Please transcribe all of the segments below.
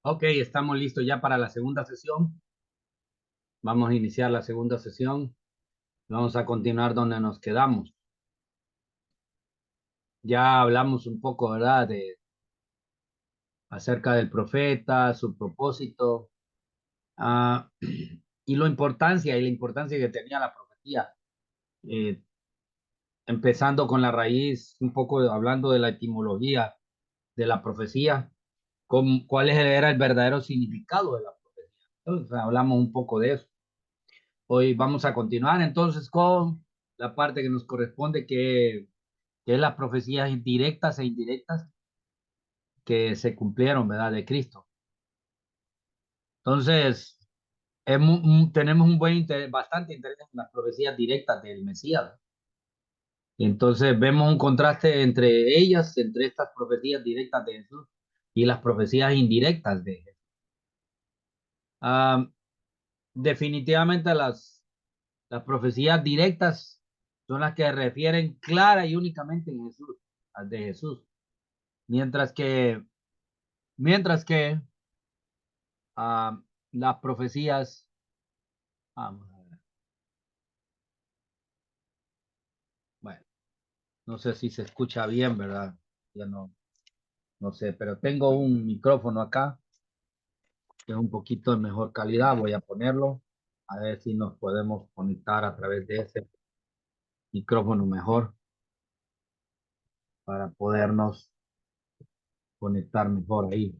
Ok, estamos listos ya para la segunda sesión. Vamos a iniciar la segunda sesión. Vamos a continuar donde nos quedamos. Ya hablamos un poco, ¿verdad? Acerca del profeta, su propósito, ah, y la importancia que tenía la profecía. Eh, Empezando con la raíz, un poco hablando de la etimología de la profecía, cuál era el verdadero significado de la profecía. Entonces, hablamos un poco de eso. Hoy vamos a continuar entonces con la parte que nos corresponde, que es las profecías directas e indirectas que se cumplieron, ¿verdad? De Cristo. Entonces, tenemos un bastante interés en las profecías directas del Mesías. Entonces, vemos un contraste entre ellas, entre estas profecías directas de Jesús y las profecías indirectas de Jesús. Ah, definitivamente las profecías directas son las que refieren clara y únicamente en Jesús, de Jesús. Mientras que, mientras que las profecías, vamos a ver, bueno, no sé si se escucha bien, ¿verdad? Ya no sé, pero tengo un micrófono acá que es un poquito de mejor calidad. Voy a ponerlo a ver si nos podemos conectar a través de ese micrófono mejor para podernos conectar mejor ahí.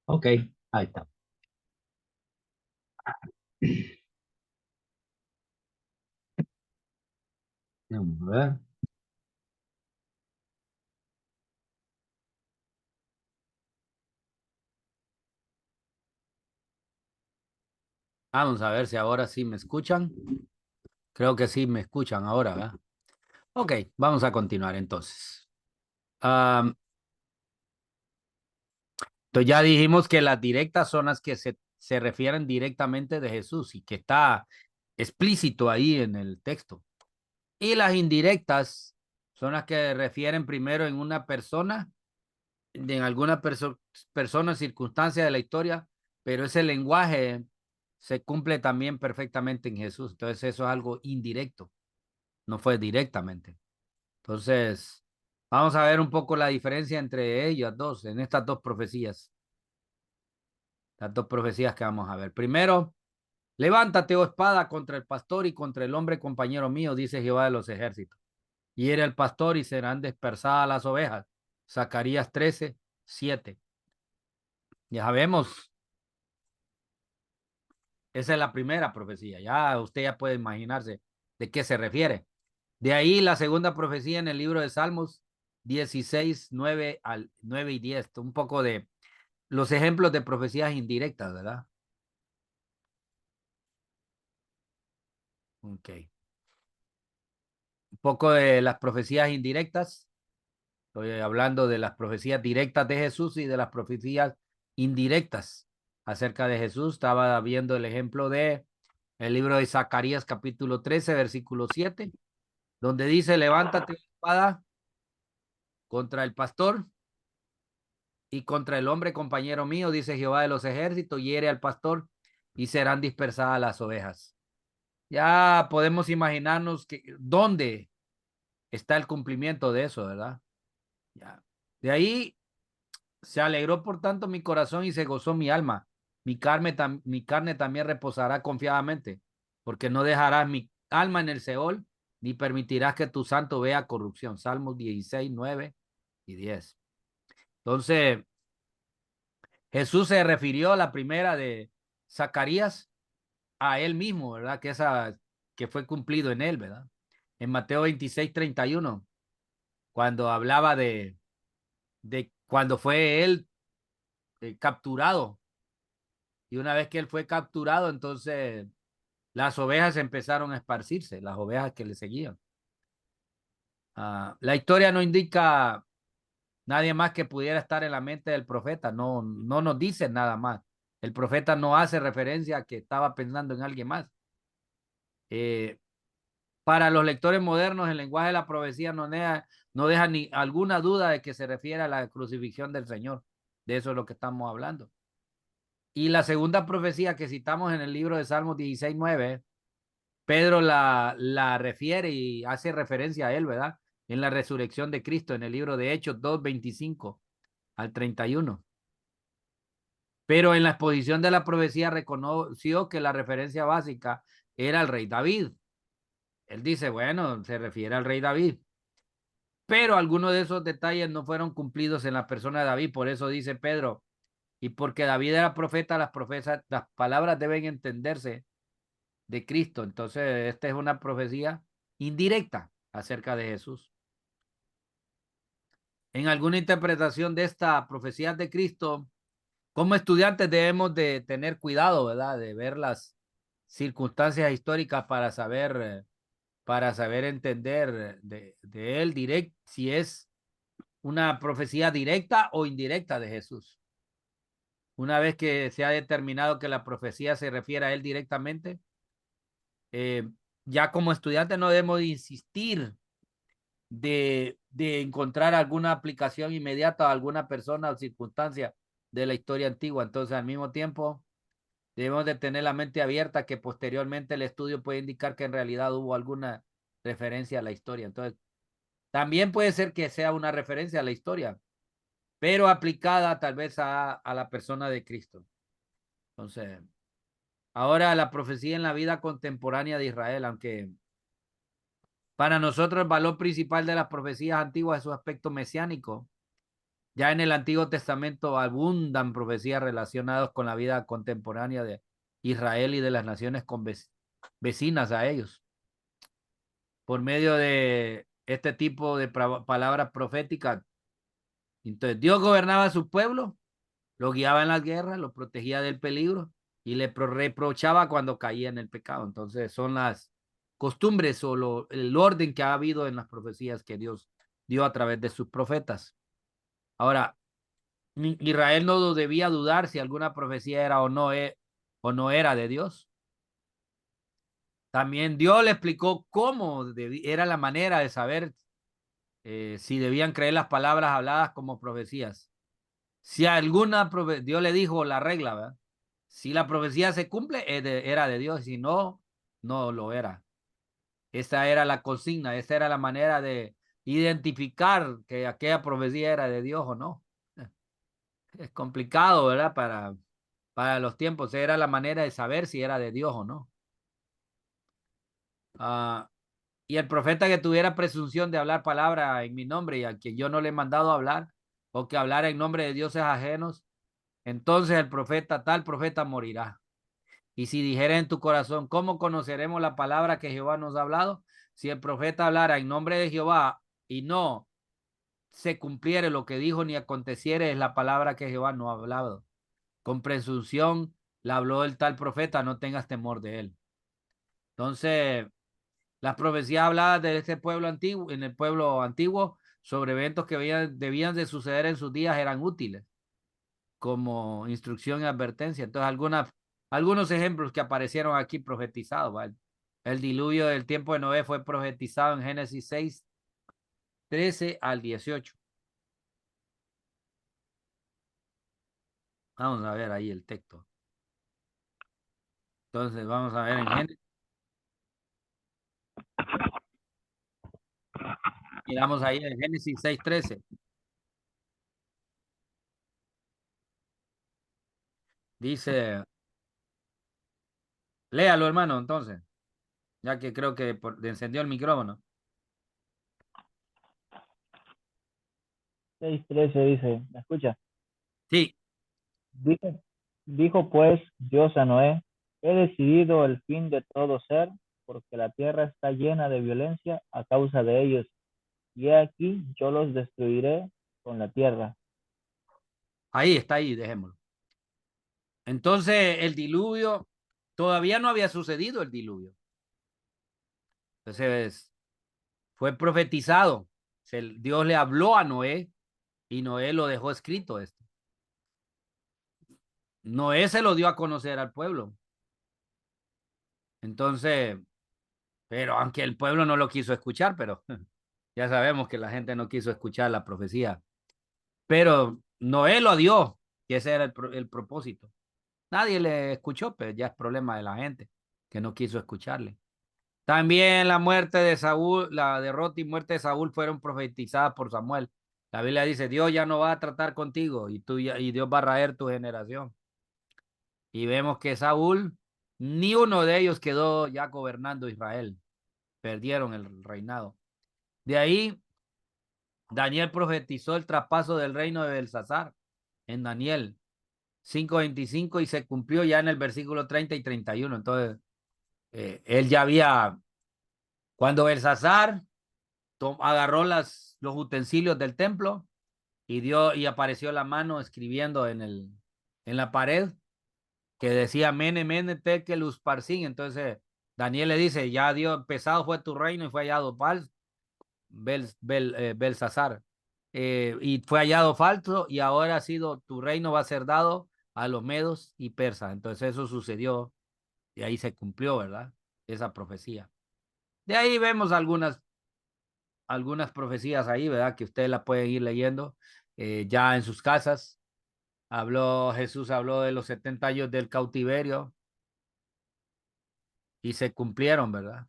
Ok, ahí está. Vamos a ver. Vamos a ver si ahora sí me escuchan. Creo que sí me escuchan ahora, ¿verdad? Ok, vamos a continuar entonces. Am, entonces ya dijimos que las directas son las que se refieren directamente de Jesús y que está explícito ahí en el texto. Y las indirectas son las que refieren primero en una persona, en alguna persona, circunstancia de la historia, pero ese lenguaje se cumple también perfectamente en Jesús. Entonces eso es algo indirecto, no fue directamente. Entonces, vamos a ver un poco la diferencia entre ellas dos, en estas dos profecías. Las dos profecías que vamos a ver. Primero, levántate, oh espada, contra el pastor y contra el hombre compañero mío, dice Jehová de los ejércitos. Hiere el pastor y serán dispersadas las ovejas. Zacarías 13:7. Ya sabemos, esa es la primera profecía. Ya usted ya puede imaginarse de qué se refiere. De ahí la segunda profecía en el libro de Salmos 16:9 y 10. Un poco de los ejemplos de profecías indirectas, ¿verdad? Ok. Un poco de las profecías indirectas. Estoy hablando de las profecías directas de Jesús y de las profecías indirectas acerca de Jesús. Estaba viendo el ejemplo de el libro de Zacarías capítulo 13, versículo 7, donde dice, levántate espada contra el pastor y contra el hombre compañero mío, dice Jehová de los ejércitos, hiere al pastor y serán dispersadas las ovejas. Ya podemos imaginarnos que dónde está el cumplimiento de eso, ¿verdad? Ya. De ahí se alegró por tanto mi corazón y se gozó mi alma. Mi carne también reposará confiadamente, porque no dejarás mi alma en el Seol, ni permitirás que tu santo vea corrupción. Salmos 16:9 y 10. Entonces, Jesús se refirió a la primera de Zacarías a él mismo, ¿verdad? Que fue cumplido en él, ¿verdad? En Mateo 26:31, cuando hablaba de cuando fue él capturado. Y una vez que él fue capturado, entonces las ovejas empezaron a esparcirse, las ovejas que le seguían. La historia no indica nadie más que pudiera estar en la mente del profeta, no nos dice nada más. El profeta no hace referencia a que estaba pensando en alguien más. Eh, Para los lectores modernos, el lenguaje de la profecía no deja ni alguna duda de que se refiere a la crucifixión del Señor. De eso es lo que estamos hablando. Y la segunda profecía que citamos en el libro de Salmos 16:9, Pedro la refiere y hace referencia a él, ¿verdad? En la resurrección de Cristo, en el libro de Hechos 2:25 al 31. Pero en la exposición de la profecía reconoció que la referencia básica era el rey David. Él dice, bueno, se refiere al rey David. Pero algunos de esos detalles no fueron cumplidos en la persona de David. Por eso dice Pedro, y porque David era profeta, las palabras deben entenderse de Cristo. Entonces, esta es una profecía indirecta acerca de Jesús. En alguna interpretación de esta profecía de Cristo, como estudiantes debemos de tener cuidado, ¿verdad? De ver las circunstancias históricas para saber entender de él si es una profecía directa o indirecta de Jesús. Una vez que se ha determinado que la profecía se refiere a él directamente, ya como estudiantes no debemos insistir de encontrar alguna aplicación inmediata a alguna persona o circunstancia de la historia antigua. Entonces, al mismo tiempo, debemos de tener la mente abierta que posteriormente el estudio puede indicar que en realidad hubo alguna referencia a la historia. Entonces, también puede ser que sea una referencia a la historia, pero aplicada tal vez a la persona de Cristo. Entonces, ahora la profecía en la vida contemporánea de Israel, aunque para nosotros el valor principal de las profecías antiguas es su aspecto mesiánico. Ya en el Antiguo Testamento abundan profecías relacionadas con la vida contemporánea de Israel y de las naciones vecinas a ellos. Por medio de este tipo de palabras proféticas. Entonces, Dios gobernaba a su pueblo, lo guiaba en las guerras, lo protegía del peligro y le reprochaba cuando caía en el pecado. Entonces, son las costumbres o el orden que ha habido en las profecías que Dios dio a través de sus profetas. Ahora, Israel no debía dudar si alguna profecía era o no era de Dios. También Dios le explicó cómo era la manera de saber si debían creer las palabras habladas como profecías. Si alguna Dios le dijo la regla, ¿verdad? Si la profecía se cumple, era de Dios, si no, no lo era. Esa era la consigna, esa era la manera de identificar que aquella profecía era de Dios o no. Es complicado, ¿verdad? Para los tiempos, era la manera de saber si era de Dios o no. Y el profeta que tuviera presunción de hablar palabra en mi nombre y a quien yo no le he mandado hablar, o que hablara en nombre de dioses ajenos, entonces el profeta, tal profeta morirá. Y si dijera en tu corazón, ¿cómo conoceremos la palabra que Jehová nos ha hablado? Si el profeta hablara en nombre de Jehová y no se cumpliere lo que dijo ni aconteciere, es la palabra que Jehová no ha hablado. Con presunción la habló el tal profeta, no tengas temor de él. Entonces, las profecías habladas de este pueblo antiguo, en el pueblo antiguo, sobre eventos que debían de suceder en sus días eran útiles como instrucción y advertencia. Entonces, algunos ejemplos que aparecieron aquí profetizados, ¿vale? El diluvio del tiempo de Noé fue profetizado en Génesis 6:13 al 18. Vamos a ver ahí el texto. Entonces, vamos a ver en Génesis. Miramos ahí en Génesis 6:13. Dice, léalo, hermano, entonces, ya que creo que encendió el micrófono. 6:13 dice, ¿me escucha? Sí, Dijo, dijo pues Dios a Noé, he decidido el fin de todo ser, porque la tierra está llena de violencia a causa de ellos, y he aquí yo los destruiré con la tierra. ahí está, ahí, dejémoslo. Entonces, el diluvio, todavía no había sucedido el diluvio. Entonces, fue profetizado. Dios le habló a Noé y Noé lo dejó escrito esto. Noé se lo dio a conocer al pueblo. Entonces, Pero aunque el pueblo no lo quiso escuchar, pero ya sabemos que la gente no quiso escuchar la profecía. Pero Noé lo dio, y ese era el propósito. Nadie le escuchó, pero ya es problema de la gente que no quiso escucharle. También la muerte de Saúl, la derrota y muerte de Saúl fueron profetizadas por Samuel. La Biblia dice, Dios ya no va a tratar contigo y Dios va a raer tu generación. Y vemos que Saúl, ni uno de ellos quedó ya gobernando Israel. Perdieron el reinado. De ahí, Daniel profetizó el traspaso del reino de Belsasar en Daniel 5:25 y se cumplió ya en el versículo 30 y 31. Entonces, él ya había, cuando Belsasar agarró los utensilios del templo y apareció la mano escribiendo en la pared que decía Mene, Mene, Tekel, Usparsin. Entonces, Daniel le dice, ya Dios, pesado fue tu reino y fue hallado falso, Belsasar. Y fue hallado falso y ahora ha sido, tu reino va a ser dado a los medos y persas. Entonces eso sucedió y ahí se cumplió, ¿verdad? Esa profecía. De ahí vemos algunas profecías ahí, ¿verdad? Que ustedes la pueden ir leyendo ya en sus casas. Jesús habló de los 70 años del cautiverio y se cumplieron, ¿verdad?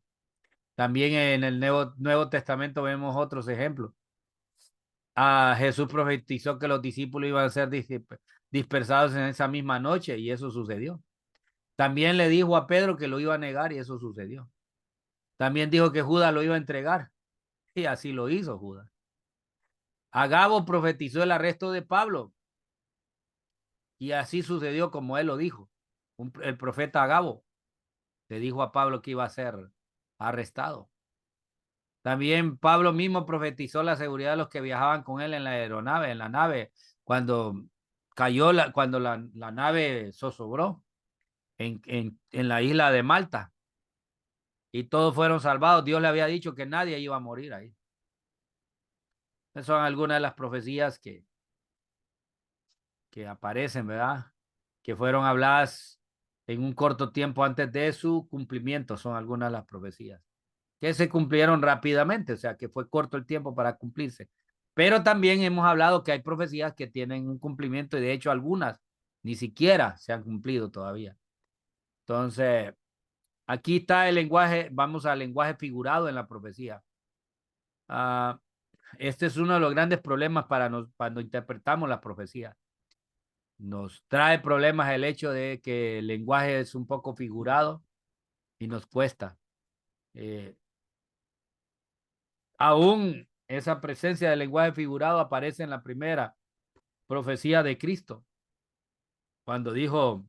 También en el Nuevo Testamento vemos otros ejemplos. Jesús profetizó que los discípulos iban a ser dispersados en esa misma noche y eso sucedió. También le dijo a Pedro que lo iba a negar y eso sucedió. También dijo que Judas lo iba a entregar y así lo hizo Judas. Agabo profetizó el arresto de Pablo y así sucedió como él lo dijo. El profeta Agabo le dijo a Pablo que iba a ser arrestado. También Pablo mismo profetizó la seguridad de los que viajaban con él en la aeronave, en la nave, cuando cuando la nave zozobró en la isla de Malta y todos fueron salvados. Dios le había dicho que nadie iba a morir ahí. Esas son algunas de las profecías que aparecen, ¿verdad? Que fueron habladas en un corto tiempo antes de su cumplimiento. Son algunas de las profecías que se cumplieron rápidamente, o sea, que fue corto el tiempo para cumplirse. Pero también hemos hablado que hay profecías que tienen un cumplimiento y de hecho algunas ni siquiera se han cumplido todavía. Entonces, aquí está el lenguaje, vamos al lenguaje figurado en la profecía. Este es uno de los grandes problemas cuando interpretamos la profecía. Nos trae problemas el hecho de que el lenguaje es un poco figurado y nos cuesta. Eh, Aún esa presencia del lenguaje figurado aparece en la primera profecía de Cristo, cuando dijo,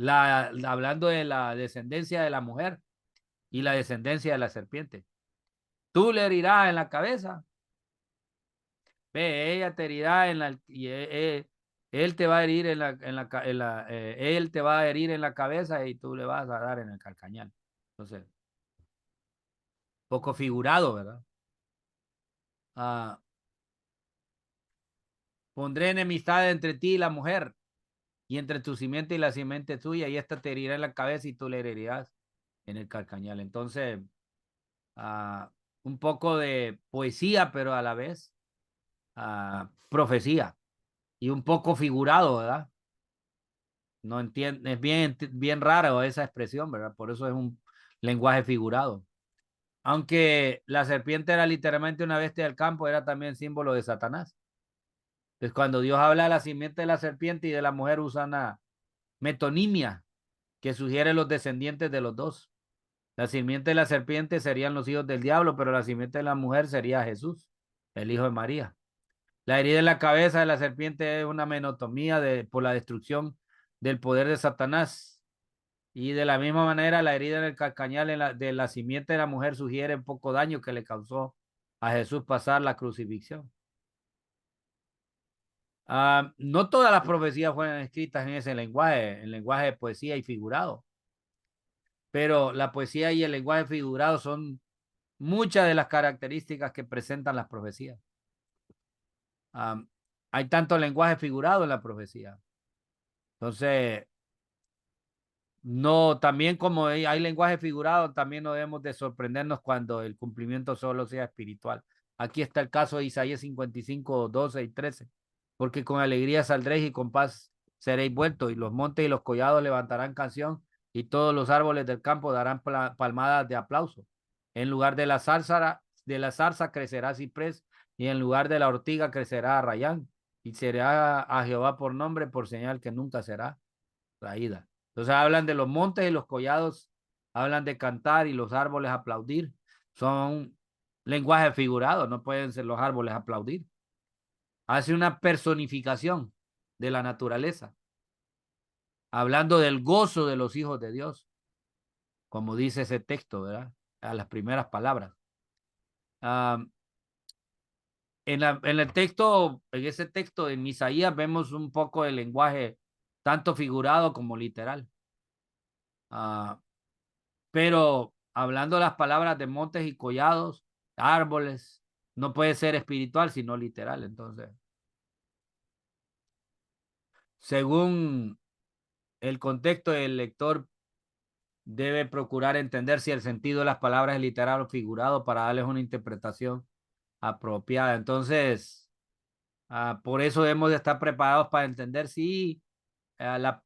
hablando de la descendencia de la mujer y la descendencia de la serpiente. Tú le herirás en la cabeza, ve, ella te herirá él te va a herir él te va a herir en la cabeza y tú le vas a dar en el calcañal. Entonces, poco figurado, ¿verdad? Ah, pondré enemistad entre ti y la mujer, y entre tu simiente y la simiente tuya, y esta te herirá en la cabeza y tú le herirás en el calcañal. Entonces, ah, un poco de poesía, pero a la vez profecía, y un poco figurado, ¿verdad? No entiendo, es bien raro esa expresión, ¿verdad? Por eso es un lenguaje figurado. Aunque la serpiente era literalmente una bestia del campo, era también símbolo de Satanás. Entonces, cuando Dios habla de la simiente de la serpiente y de la mujer, usa una metonimia que sugiere los descendientes de los dos. La simiente de la serpiente serían los hijos del diablo, pero la simiente de la mujer sería Jesús, el hijo de María. La herida en la cabeza de la serpiente es una menotomía por la destrucción del poder de Satanás. Y de la misma manera, la herida en el calcañal de la simiente de la mujer sugiere un poco daño que le causó a Jesús pasar la crucifixión. No todas las profecías fueron escritas en ese lenguaje, en lenguaje de poesía y figurado, pero la poesía y el lenguaje figurado son muchas de las características que presentan las profecías. Hay tanto lenguaje figurado en la profecía. Entonces, no, también como hay lenguaje figurado, también no debemos de sorprendernos cuando el cumplimiento solo sea espiritual. Aquí está el caso de Isaías 55, 12 y 13. Porque con alegría saldréis y con paz seréis vueltos, y los montes y los collados levantarán canción, y todos los árboles del campo darán palmadas de aplauso. En lugar de la zarza crecerá ciprés, y en lugar de la ortiga crecerá arrayán, y será a Jehová por nombre, por señal que nunca será traída. Entonces hablan de los montes y los collados, hablan de cantar y los árboles aplaudir. Son lenguaje figurado, no pueden ser los árboles aplaudir. Hace una personificación de la naturaleza, hablando del gozo de los hijos de Dios, como dice ese texto, ¿verdad? A las primeras palabras. En el texto, en ese texto en Isaías vemos un poco el lenguaje tanto figurado como literal. Pero hablando las palabras de montes y collados, árboles, no puede ser espiritual, sino literal. Entonces, según el contexto, el lector debe procurar entender si el sentido de las palabras es literal o figurado para darles una interpretación apropiada. Entonces, por eso debemos de estar preparados para entender si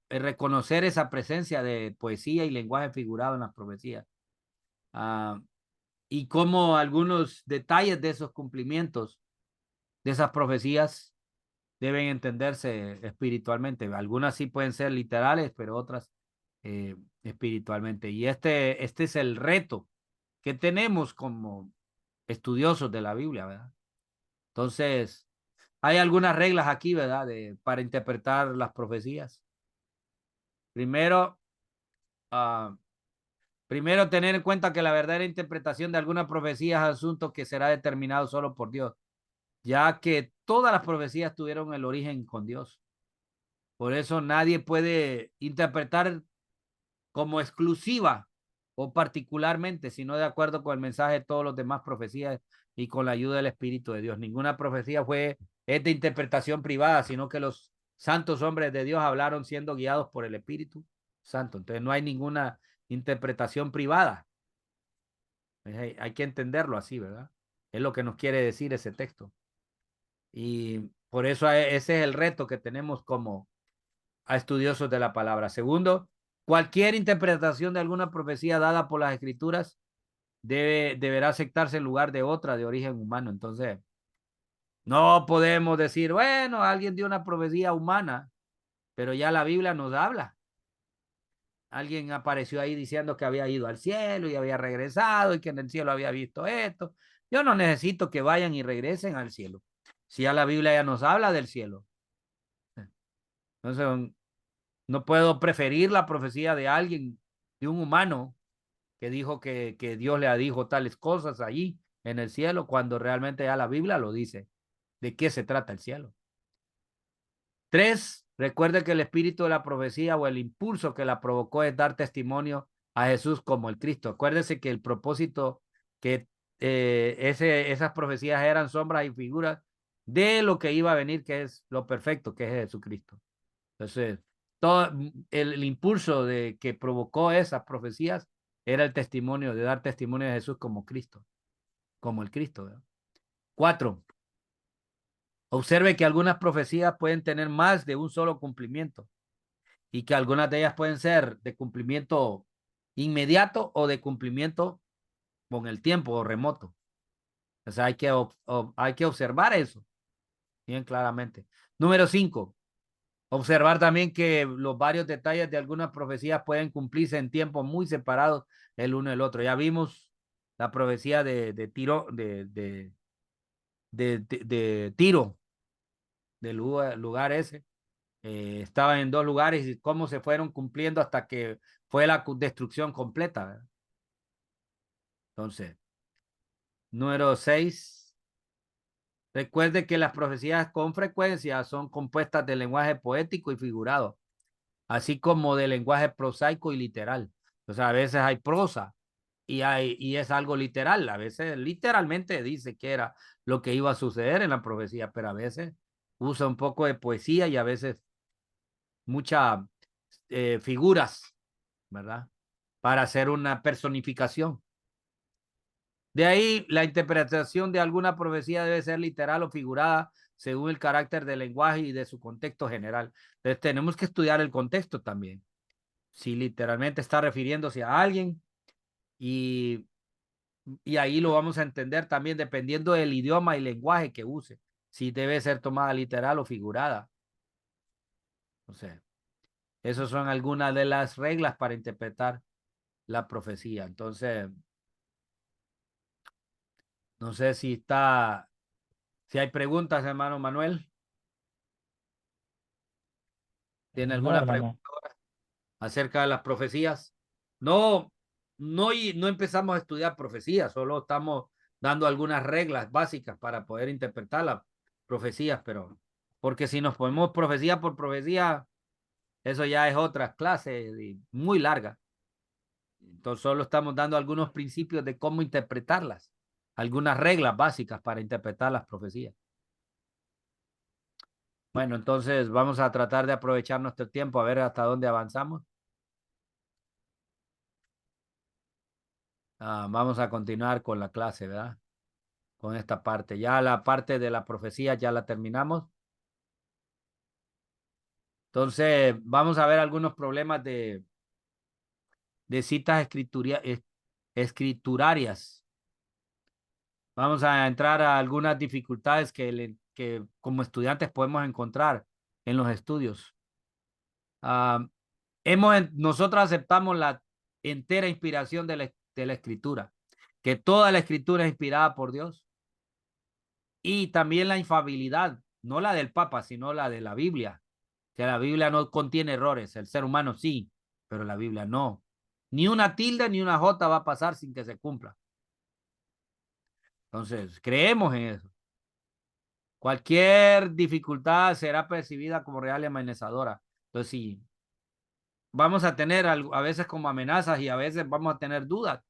reconocer esa presencia de poesía y lenguaje figurado en las profecías. Y cómo algunos detalles de esos cumplimientos, de esas profecías, deben entenderse espiritualmente. Algunas sí pueden ser literales, pero otras espiritualmente. Y este es el reto que tenemos como estudiosos de la Biblia, ¿verdad? Entonces, hay algunas reglas aquí, ¿verdad? Para interpretar las profecías. Primero, uh, primero, tener en cuenta que la verdadera interpretación de alguna profecía es asunto que será determinado solo por Dios, ya que todas las profecías tuvieron el origen con Dios. Por eso nadie puede interpretar como exclusiva o particularmente, sino de acuerdo con el mensaje de todos los demás profecías y con la ayuda del Espíritu de Dios. Ninguna profecía es de interpretación privada, sino que los santos hombres de Dios hablaron siendo guiados por el Espíritu Santo. Entonces no hay ninguna interpretación privada. Hay que entenderlo así, ¿verdad? Es lo que nos quiere decir ese texto. Y por eso ese es el reto que tenemos como a estudiosos de la palabra. Segundo, cualquier interpretación de alguna profecía dada por las escrituras deberá aceptarse en lugar de otra de origen humano. Entonces, no podemos decir, bueno, alguien dio una profecía humana, pero ya la Biblia nos habla. Alguien apareció ahí diciendo que había ido al cielo y había regresado y que en el cielo había visto esto. Yo no necesito que vayan y regresen al cielo. Si ya la Biblia ya nos habla del cielo. Entonces, no puedo preferir la profecía de alguien, de un humano que dijo que Dios le dijo tales cosas allí en el cielo, cuando realmente ya la Biblia lo dice. ¿De qué se trata el cielo? 3, recuerde que el espíritu de la profecía o el impulso que la provocó es dar testimonio a Jesús como el Cristo. Acuérdese que el propósito que esas profecías eran sombras y figuras de lo que iba a venir, que es lo perfecto, que es Jesucristo. Entonces, todo el impulso de que provocó esas profecías era el testimonio, de dar testimonio de Jesús como Cristo, como el Cristo. ¿verdad? 4, observe que algunas profecías pueden tener más de un solo cumplimiento y que algunas de ellas pueden ser de cumplimiento inmediato o de cumplimiento con el tiempo o remoto. O sea, hay que observar eso bien claramente. Número 5, observar también que los varios detalles de algunas profecías pueden cumplirse en tiempos muy separados el uno del otro. Ya vimos la profecía de Tiro, de Tiro, del lugar ese. Estaban en dos lugares y cómo se fueron cumpliendo hasta que fue la destrucción completa. ¿verdad? Entonces, número 6. Recuerde que las profecías con frecuencia son compuestas de lenguaje poético y figurado, así como de lenguaje prosaico y literal. O sea, a veces hay prosa y es algo literal. A veces literalmente dice que era lo que iba a suceder en la profecía, pero a veces usa un poco de poesía y a veces muchas figuras ¿verdad? Para hacer una personificación. De ahí, la interpretación de alguna profecía debe ser literal o figurada según el carácter del lenguaje y de su contexto general. Entonces, tenemos que estudiar el contexto también. Si literalmente está refiriéndose a alguien y ahí lo vamos a entender también dependiendo del idioma y lenguaje que use, si debe ser tomada literal o figurada. O sea, esas son algunas de las reglas para interpretar la profecía. Entonces, no sé si hay preguntas, hermano Manuel. ¿Tiene No, alguna pregunta hermano. acerca de las profecías? No, no empezamos a estudiar profecías, solo estamos dando algunas reglas básicas para poder interpretar las profecías, pero porque si nos ponemos profecía por profecía, eso ya es otra clase muy larga. Entonces solo estamos dando algunos principios de cómo interpretarlas, algunas reglas básicas para interpretar las profecías. Bueno, entonces vamos a tratar de aprovechar nuestro tiempo a ver hasta dónde avanzamos. Vamos a continuar con la clase, ¿verdad? Con esta parte. Ya la parte de la profecía ya la terminamos. Entonces, vamos a ver algunos problemas de citas escriturarias. Vamos a entrar a algunas dificultades que como estudiantes podemos encontrar en los estudios. Ah, nosotros aceptamos la entera inspiración de la escritura, que toda la escritura es inspirada por Dios y también la infabilidad, no la del Papa, sino la de la Biblia, que la Biblia no contiene errores, el ser humano sí, pero la Biblia no. Ni una tilde ni una jota va a pasar sin que se cumpla. Entonces, creemos en eso. Cualquier dificultad será percibida como real y amenazadora. Entonces, sí, vamos a tener a veces como amenazas y a veces vamos a tener dudas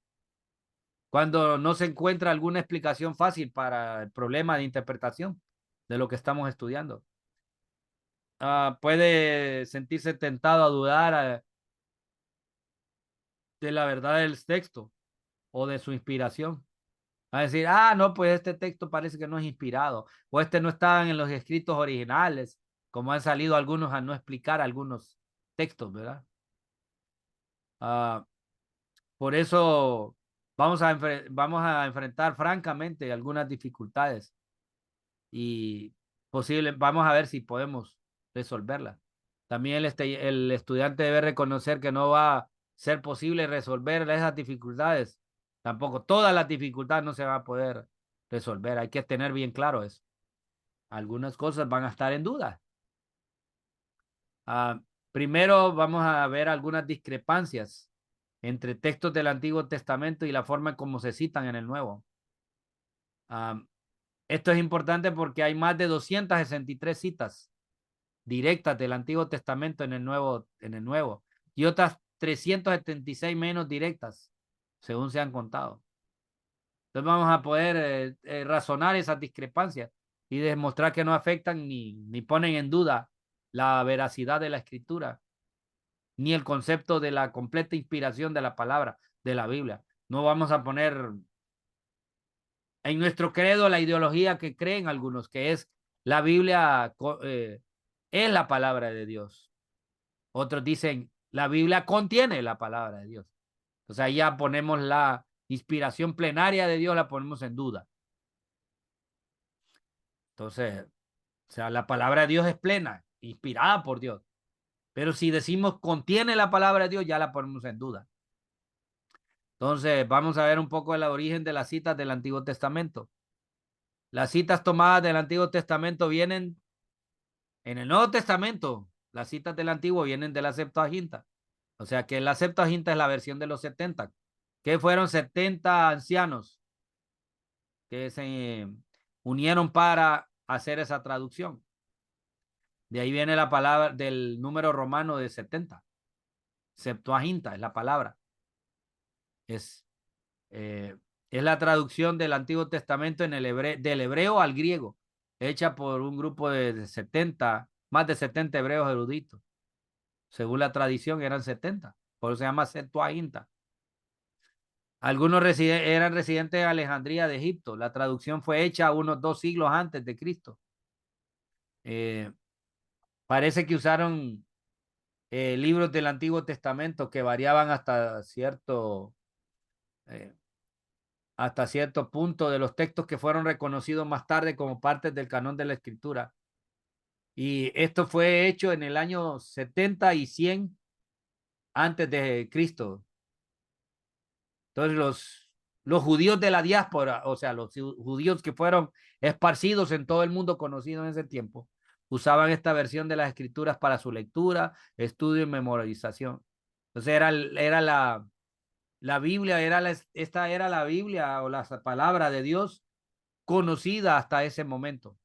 cuando no se encuentra alguna explicación fácil para el problema de interpretación de lo que estamos estudiando. Puede sentirse tentado a dudar de la verdad del texto o de su inspiración. A decir, no, pues este texto parece que no es inspirado, o este no estaba en los escritos originales, como han salido algunos a no explicar algunos textos, ¿verdad? Ah, por eso vamos a enfrentar francamente algunas dificultades y vamos a ver si podemos resolverlas. También el estudiante debe reconocer que no va a ser posible resolver esas dificultades. Tampoco todas las dificultades no se van a poder resolver. Hay que tener bien claro eso. Algunas cosas van a estar en duda. Ah, Primero vamos a ver algunas discrepancias entre textos del Antiguo Testamento y la forma en cómo se citan en el Nuevo. Ah, Esto es importante porque hay más de 263 citas directas del Antiguo Testamento en el Nuevo y otras 376 menos directas, según se han contado. Entonces vamos a poder razonar esas discrepancias y demostrar que no afectan ni ponen en duda la veracidad de la escritura, ni el concepto de la completa inspiración de la palabra de la Biblia. No vamos a poner en nuestro credo la ideología que creen algunos, que es la Biblia es la palabra de Dios. Otros dicen, la Biblia contiene la palabra de Dios. O sea, ya ponemos la inspiración plenaria de Dios, la ponemos en duda. Entonces, o sea, la palabra de Dios es plena, inspirada por Dios. Pero si decimos contiene la palabra de Dios, ya la ponemos en duda. Entonces, vamos a ver un poco el origen de las citas del Antiguo Testamento. Las citas tomadas del Antiguo Testamento vienen en el Nuevo Testamento. Las citas del Antiguo vienen de la Septuaginta. O sea que la Septuaginta es la versión de los 70, que fueron 70 ancianos que se unieron para hacer esa traducción. De ahí viene la palabra del número romano de 70. Septuaginta es la palabra. Es, eh, es la traducción del Antiguo Testamento del hebreo al griego, hecha por un grupo de 70, más de 70 hebreos eruditos. Según la tradición eran 70, por eso se llama Septuaginta. Algunos eran residentes de Alejandría de Egipto. La traducción fue hecha unos 2 siglos antes de Cristo. Parece que usaron libros del Antiguo Testamento que variaban hasta cierto punto de los textos que fueron reconocidos más tarde como partes del canon de la Escritura. Y esto fue hecho en el año 70 y 100 antes de Cristo. Entonces los judíos de la diáspora, o sea, los judíos que fueron esparcidos en todo el mundo conocido en ese tiempo, usaban esta versión de las escrituras para su lectura, estudio y memorización. Entonces era la Biblia, esta era la Biblia o la palabra de Dios conocida hasta ese momento.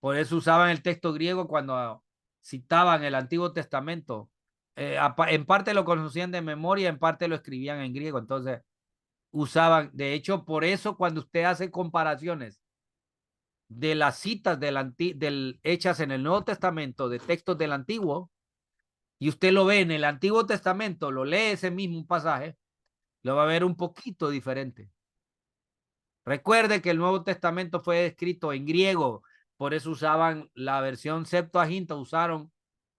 Por eso usaban el texto griego cuando citaban el Antiguo Testamento. En parte lo conocían de memoria, en parte lo escribían en griego. Entonces usaban, de hecho, por eso cuando usted hace comparaciones de las citas hechas en el Nuevo Testamento de textos del Antiguo, y usted lo ve en el Antiguo Testamento, lo lee ese mismo pasaje, lo va a ver un poquito diferente. Recuerde que el Nuevo Testamento fue escrito en griego, por eso usaban la versión Septuaginta, usaron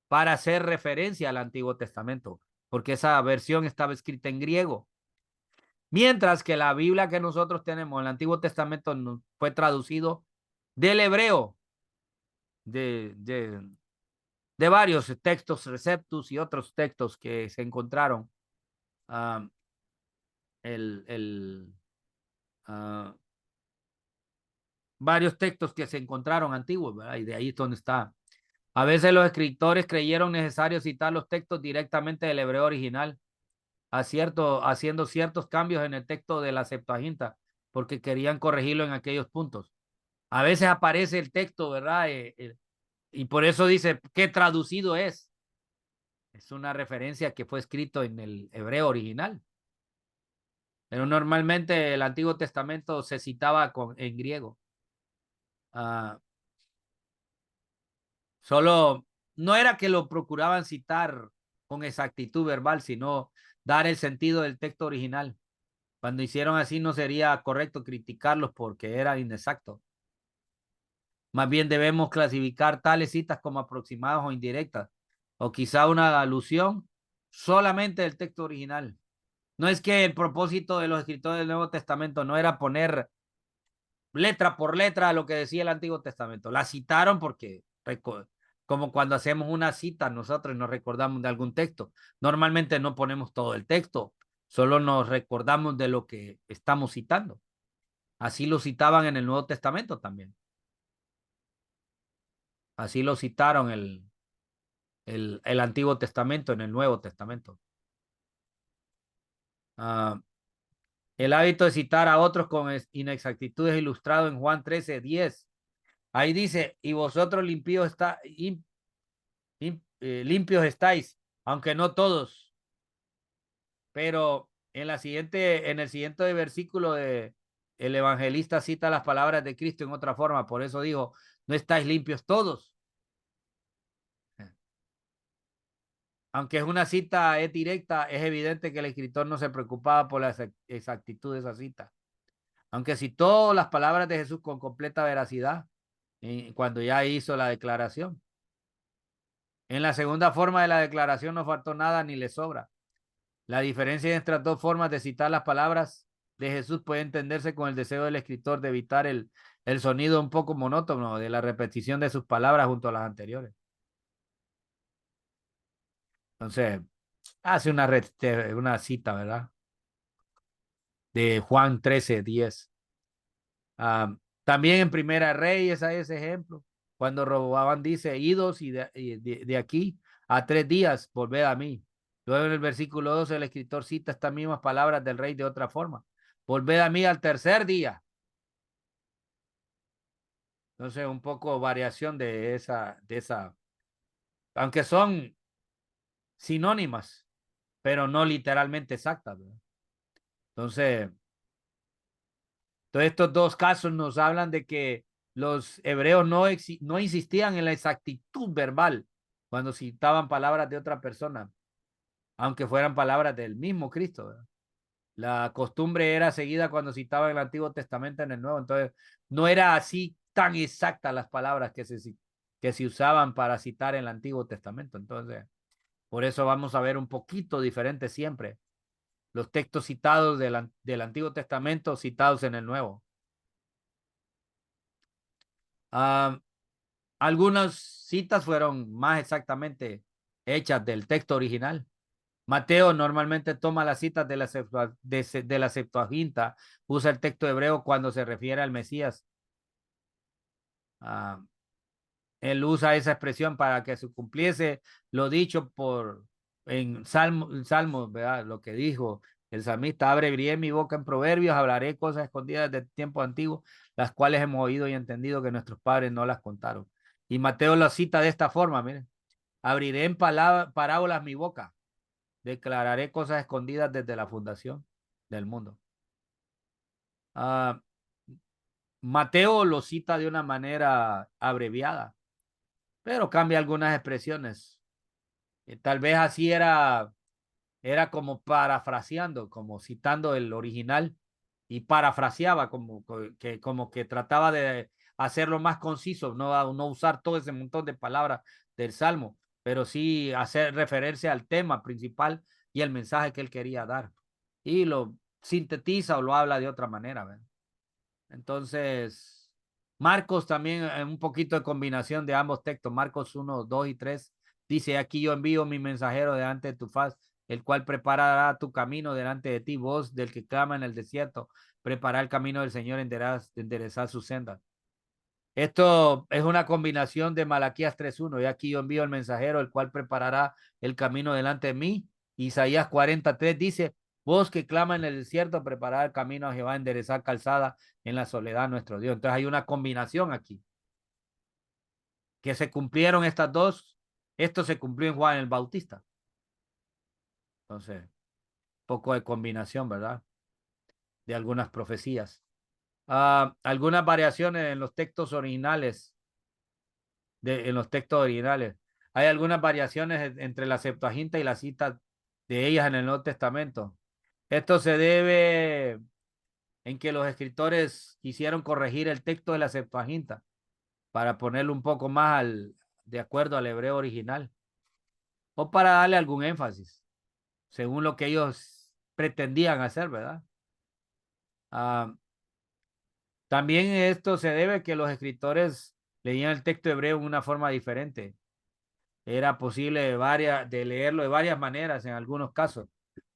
para hacer referencia al Antiguo Testamento, porque esa versión estaba escrita en griego. Mientras que la Biblia que nosotros tenemos, el Antiguo Testamento, fue traducido del hebreo, de varios textos, receptus y otros textos que se encontraron. Varios textos que se encontraron antiguos, ¿verdad? Y de ahí es donde está. A veces los escritores creyeron necesario citar los textos directamente del hebreo original, haciendo ciertos cambios en el texto de la Septuaginta, porque querían corregirlo en aquellos puntos. A veces aparece el texto, ¿verdad? Y por eso dice, ¿qué traducido es? Es una referencia que fue escrito en el hebreo original. Pero normalmente el Antiguo Testamento se citaba en griego. Solo no era que lo procuraban citar con exactitud verbal, sino dar el sentido del texto original. Cuando hicieron así no sería correcto criticarlos porque era inexacto. Más bien debemos clasificar tales citas como aproximadas o indirectas, o quizá una alusión solamente del texto original. No es que el propósito de los escritores del Nuevo Testamento no era poner letra por letra lo que decía el Antiguo Testamento. La citaron porque, como cuando hacemos una cita, nosotros nos recordamos de algún texto. Normalmente no ponemos todo el texto, solo nos recordamos de lo que estamos citando. Así lo citaban en el Nuevo Testamento también. Así lo citaron el Antiguo Testamento en el Nuevo Testamento. El hábito de citar a otros con inexactitudes ilustrado en Juan 13:10. Ahí dice, y vosotros limpios limpios estáis, aunque no todos. Pero en el siguiente versículo el evangelista cita las palabras de Cristo en otra forma. Por eso dijo, no estáis limpios todos. Aunque es una cita directa, es evidente que el escritor no se preocupaba por la exactitud de esa cita. Aunque citó las palabras de Jesús con completa veracidad cuando ya hizo la declaración. En la segunda forma de la declaración no faltó nada ni le sobra. La diferencia entre las dos formas de citar las palabras de Jesús puede entenderse con el deseo del escritor de evitar el sonido un poco monótono de la repetición de sus palabras junto a las anteriores. Entonces, hace una cita, ¿verdad? De Juan 13:10. También en Primera Reyes hay ese ejemplo. Cuando Roboam dice, idos y de aquí a 3 días, volved a mí. Luego en el versículo 12 el escritor cita estas mismas palabras del rey de otra forma. Volved a mí al tercer día. Entonces, un poco variación de esa, aunque son sinónimas, pero no literalmente exactas, ¿verdad? Entonces, todos estos dos casos nos hablan de que los hebreos no insistían en la exactitud verbal, cuando citaban palabras de otra persona, aunque fueran palabras del mismo Cristo, ¿verdad? La costumbre era seguida cuando citaban el Antiguo Testamento en el Nuevo, entonces no era así tan exactas las palabras que se usaban para citar el Antiguo Testamento. Entonces, por eso vamos a ver un poquito diferente siempre los textos citados del Antiguo Testamento citados en el Nuevo. Algunas citas fueron más exactamente hechas del texto original. Mateo normalmente toma las citas de la Septuaginta, usa el texto hebreo cuando se refiere al Mesías. Uh, Él usa esa expresión para que se cumpliese lo dicho en Salmos, ¿verdad? Lo que dijo el salmista: abriré mi boca en proverbios, hablaré cosas escondidas de tiempo antiguo, las cuales hemos oído y entendido que nuestros padres no las contaron. Y Mateo lo cita de esta forma, miren: abriré en parábolas mi boca, declararé cosas escondidas desde la fundación del mundo. Uh, Mateo lo cita de una manera abreviada, pero cambia algunas expresiones. Tal vez así era como parafraseando, como citando el original y parafraseaba como que trataba de hacerlo más conciso, no usar todo ese montón de palabras del Salmo, pero sí hacer referencia al tema principal y el mensaje que él quería dar. Y lo sintetiza o lo habla de otra manera, ¿verdad? Entonces, Marcos también, un poquito de combinación de ambos textos, Marcos 1, 2 y 3, dice: aquí yo envío mi mensajero delante de tu faz, el cual preparará tu camino delante de ti, voz del que clama en el desierto, prepara el camino del Señor, enderezar su senda. Esto es una combinación de Malaquías 3:1, y aquí yo envío el mensajero, el cual preparará el camino delante de mí. Isaías 43 dice: voz que clama en el desierto, preparar el camino a Jehová, enderezar calzada en la soledad nuestro Dios. Entonces hay una combinación aquí, que se cumplieron estas dos. Esto se cumplió en Juan el Bautista. Entonces, poco de combinación, ¿verdad? De algunas profecías. Algunas variaciones en los textos originales en los textos originales. Hay algunas variaciones entre la Septuaginta y la cita de ellas en el Nuevo Testamento. Esto se debe en que los escritores quisieron corregir el texto de la Septuaginta para ponerlo un poco más de acuerdo al hebreo original, o para darle algún énfasis, según lo que ellos pretendían hacer, ¿verdad? Uh, También esto se debe a que los escritores leían el texto hebreo en una forma diferente. Era posible de leerlo de varias maneras en algunos casos,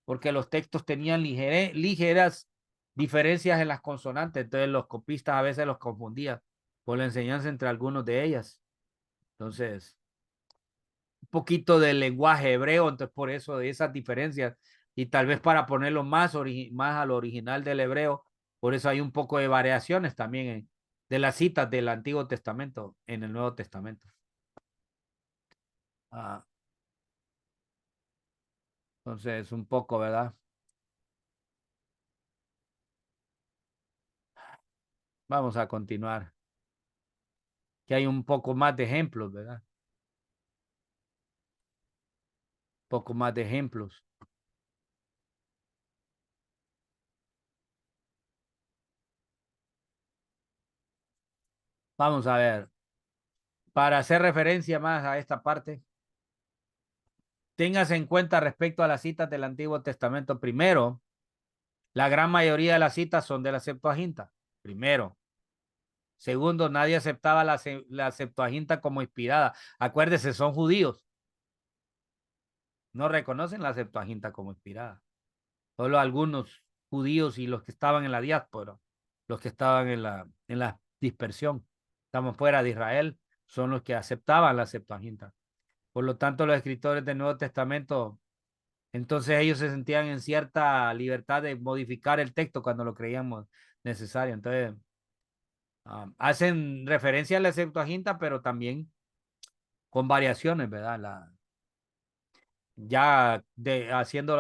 porque los textos tenían ligeras diferencias en las consonantes, entonces los copistas a veces los confundían por la enseñanza entre algunos de ellas. Entonces, un poquito del lenguaje hebreo, entonces por eso de esas diferencias, y tal vez para ponerlo más al original del hebreo, por eso hay un poco de variaciones también de las citas del Antiguo Testamento en el Nuevo Testamento. Entonces, un poco, ¿verdad? Vamos a continuar. Que hay un poco más de ejemplos, ¿verdad? Poco más de ejemplos. Vamos a ver. Para hacer referencia más a esta parte, tengas en cuenta respecto a las citas del Antiguo Testamento. Primero, la gran mayoría de las citas son de la Septuaginta. Primero. Segundo, nadie aceptaba la Septuaginta como inspirada. Acuérdese, son judíos. No reconocen la Septuaginta como inspirada. Solo algunos judíos y los que estaban en la diáspora, los que estaban en la dispersión, estamos fuera de Israel, son los que aceptaban la Septuaginta. Por lo tanto, los escritores del Nuevo Testamento, entonces ellos se sentían en cierta libertad de modificar el texto cuando lo creíamos necesario. Entonces, hacen referencia a la Septuaginta, pero también con variaciones, ¿verdad?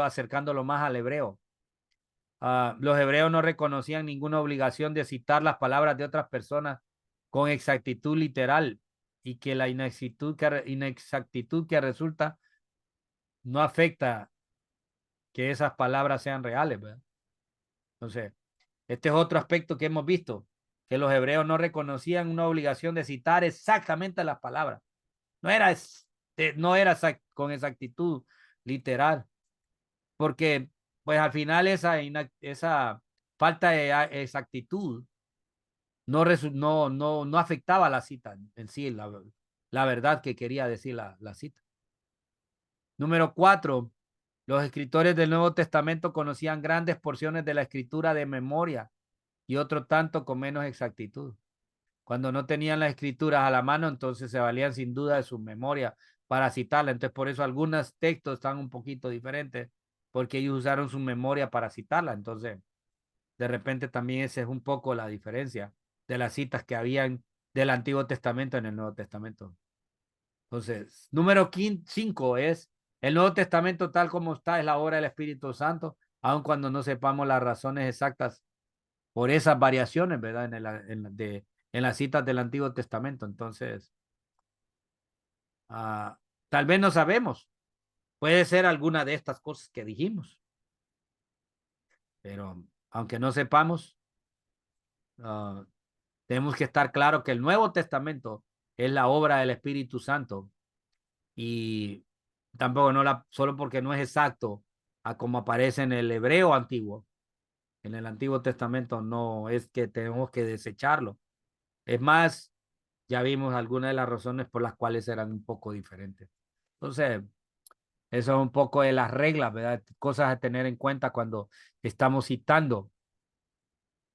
Acercándolo más al hebreo. Los hebreos no reconocían ninguna obligación de citar las palabras de otras personas con exactitud literal. y que la inexactitud que resulta no afecta que esas palabras sean reales, ¿verdad? Entonces, este es otro aspecto que hemos visto, que los hebreos no reconocían una obligación de citar exactamente las palabras. No era con exactitud literal, porque pues al final esa falta de exactitud no afectaba la cita en sí, la verdad que quería decir la cita. Número 4, los escritores del Nuevo Testamento conocían grandes porciones de la escritura de memoria y otro tanto con menos exactitud. Cuando no tenían las escrituras a la mano, entonces se valían sin duda de su memoria para citarla. Entonces, por eso algunos textos están un poquito diferentes, porque ellos usaron su memoria para citarla. Entonces, de repente también esa es un poco la diferencia de las citas que habían del Antiguo Testamento en el Nuevo Testamento. Entonces, número 5 es el Nuevo Testamento tal como está, es la obra del Espíritu Santo, aun cuando no sepamos las razones exactas por esas variaciones, ¿verdad? En las citas del Antiguo Testamento. Entonces, tal vez no sabemos. Puede ser alguna de estas cosas que dijimos, pero aunque no sepamos, uh, tenemos que estar claro que el Nuevo Testamento es la obra del Espíritu Santo y tampoco solo porque no es exacto a como aparece en el hebreo antiguo, en el Antiguo Testamento no es que tenemos que desecharlo. Es más, ya vimos algunas de las razones por las cuales eran un poco diferentes. Entonces, eso es un poco de las reglas, ¿verdad? Cosas a tener en cuenta cuando estamos citando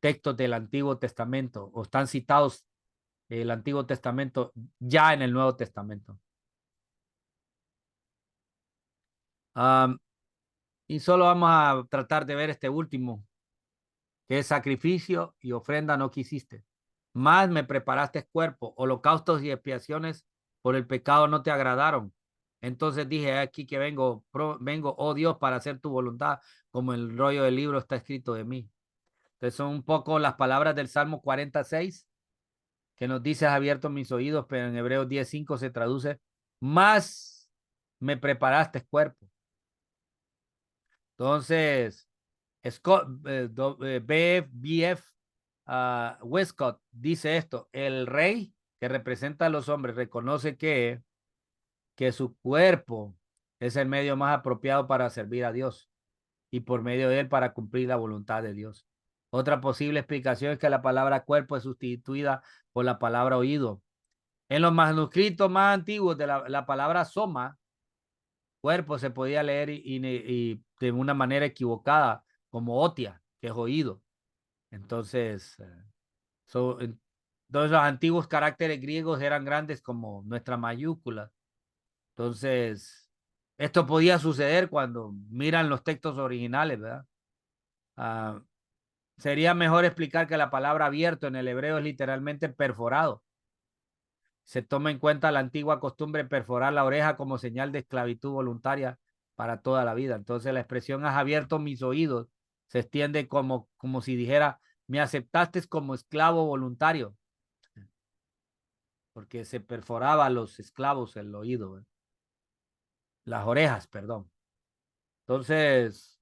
textos del Antiguo Testamento o están citados el Antiguo Testamento ya en el Nuevo Testamento. Y solo vamos a tratar de ver este último, que es sacrificio y ofrenda no quisiste. Más me preparaste cuerpo, holocaustos y expiaciones por el pecado no te agradaron. Entonces dije, aquí que vengo, oh Dios, para hacer tu voluntad, como el rollo del libro está escrito de mí. Entonces son un poco las palabras del Salmo 46, que nos dice, has abierto mis oídos, pero en Hebreos 10:5 se traduce, más me preparaste cuerpo. Entonces, Scott, BF Westcott dice esto, el rey que representa a los hombres reconoce que su cuerpo es el medio más apropiado para servir a Dios y por medio de él para cumplir la voluntad de Dios. Otra posible explicación es que la palabra cuerpo es sustituida por la palabra oído. En los manuscritos más antiguos de la palabra soma, cuerpo se podía leer y de una manera equivocada como otia, que es oído. Entonces, entonces los antiguos caracteres griegos eran grandes como nuestra mayúscula. Entonces, esto podía suceder cuando miran los textos originales, ¿verdad? Ah, sería mejor explicar que la palabra abierto en el hebreo es literalmente perforado. Se toma en cuenta la antigua costumbre de perforar la oreja como señal de esclavitud voluntaria para toda la vida. Entonces la expresión has abierto mis oídos se extiende como si dijera, me aceptaste como esclavo voluntario, porque se perforaba a los esclavos el oído, las orejas, perdón. Entonces,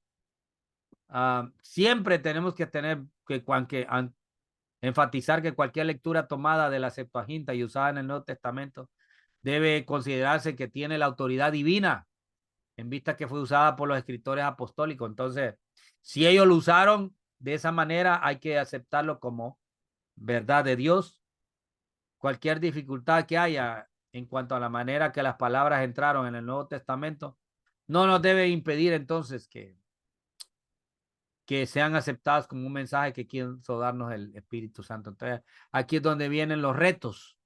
siempre tenemos que tener que enfatizar que cualquier lectura tomada de la Septuaginta y usada en el Nuevo Testamento debe considerarse que tiene la autoridad divina en vista que fue usada por los escritores apostólicos. Entonces, si ellos lo usaron de esa manera, hay que aceptarlo como verdad de Dios. Cualquier dificultad que haya en cuanto a la manera que las palabras entraron en el Nuevo Testamento, no nos debe impedir entonces que sean aceptadas como un mensaje que quiso darnos el Espíritu Santo. Entonces, aquí es donde vienen los retos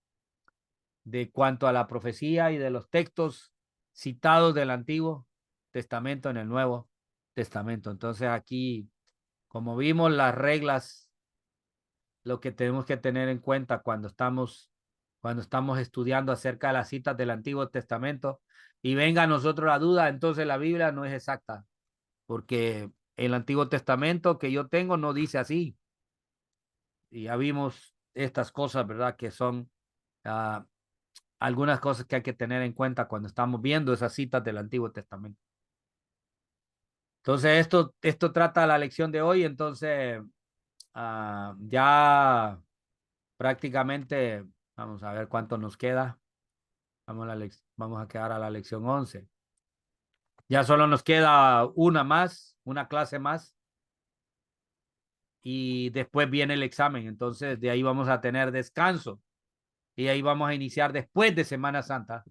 de cuanto a la profecía y de los textos citados del Antiguo Testamento en el Nuevo Testamento. Entonces, aquí, como vimos, las reglas, lo que tenemos que tener en cuenta cuando estamos estudiando acerca de las citas del Antiguo Testamento y venga a nosotros la duda, entonces la Biblia no es exacta, porque el Antiguo Testamento que yo tengo no dice así. Y ya vimos estas cosas, ¿verdad? Que son algunas cosas que hay que tener en cuenta cuando estamos viendo esas citas del Antiguo Testamento. Entonces, esto trata la lección de hoy. Entonces, ya prácticamente, vamos a ver cuánto nos queda. Vamos a quedar a la lección 11. Ya solo nos queda una clase más. Y después viene el examen. Entonces, de ahí vamos a tener descanso. Y ahí vamos a iniciar después de Semana Santa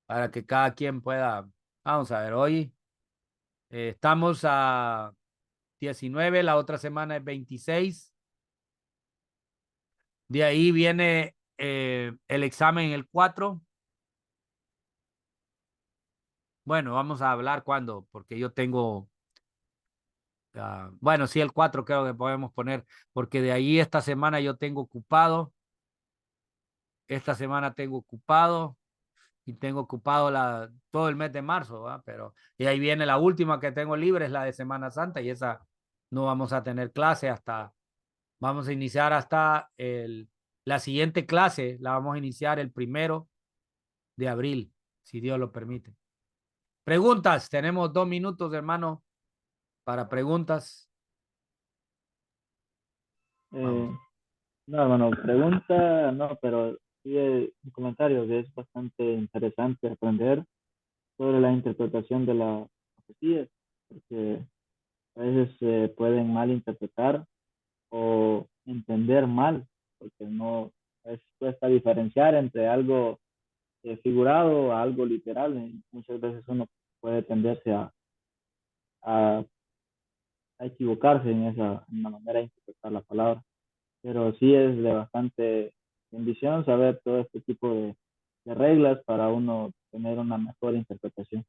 para que cada quien pueda. Vamos a ver, hoy estamos a 19, la otra semana es 26. De ahí viene el examen el 4. Bueno, vamos a hablar cuándo, porque yo tengo, bueno, sí, el 4 creo que podemos poner, porque de ahí esta semana yo tengo ocupado, esta semana tengo ocupado y tengo ocupado todo el mes de marzo, ¿va? Pero, y ahí viene la última que tengo libre, es la de Semana Santa, y esa no vamos a tener clase vamos a iniciar la siguiente clase, la vamos a iniciar el 1 de abril, si Dios lo permite. Preguntas, tenemos 2 minutos, hermano, para preguntas. Eh, Vamos. no, hermano, pregunta, no, pero sí un comentario que es bastante interesante aprender sobre la interpretación de las profecías, porque a veces se pueden malinterpretar o entender mal, porque no es cuesta diferenciar entre algo figurado a algo literal. Y muchas veces uno puede tenderse a, a equivocarse en la manera de interpretar la palabra, pero sí es de bastante bendición saber todo este tipo de reglas para uno tener una mejor interpretación.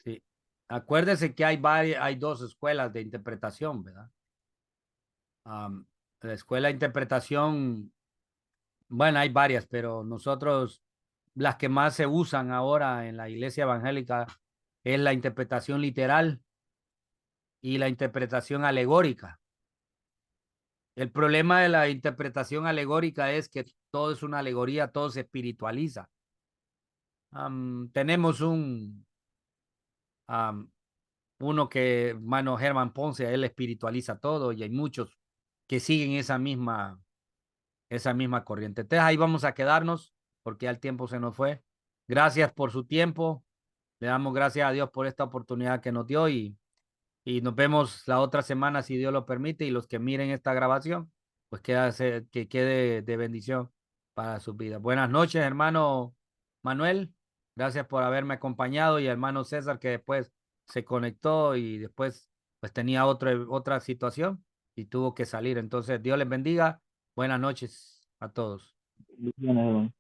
Sí. Acuérdese que hay dos escuelas de interpretación, ¿verdad? La escuela de interpretación, bueno, hay varias, pero nosotros, las que más se usan ahora en la iglesia evangélica es la interpretación literal y la interpretación alegórica. El problema de la interpretación alegórica es que todo es una alegoría, todo se espiritualiza. Tenemos um, uno que, hermano Germán Ponce, él espiritualiza todo y hay muchos que siguen esa misma corriente. Entonces ahí vamos a quedarnos porque ya el tiempo se nos fue. Gracias por su tiempo. Le damos gracias a Dios por esta oportunidad que nos dio y nos vemos la otra semana si Dios lo permite y los que miren esta grabación, pues que quede de bendición para sus vidas. Buenas noches, hermano Manuel. Gracias por haberme acompañado y hermano César que después se conectó y después pues tenía otra situación y tuvo que salir. Entonces, Dios les bendiga. Buenas noches a todos. Bendiciones, hermano.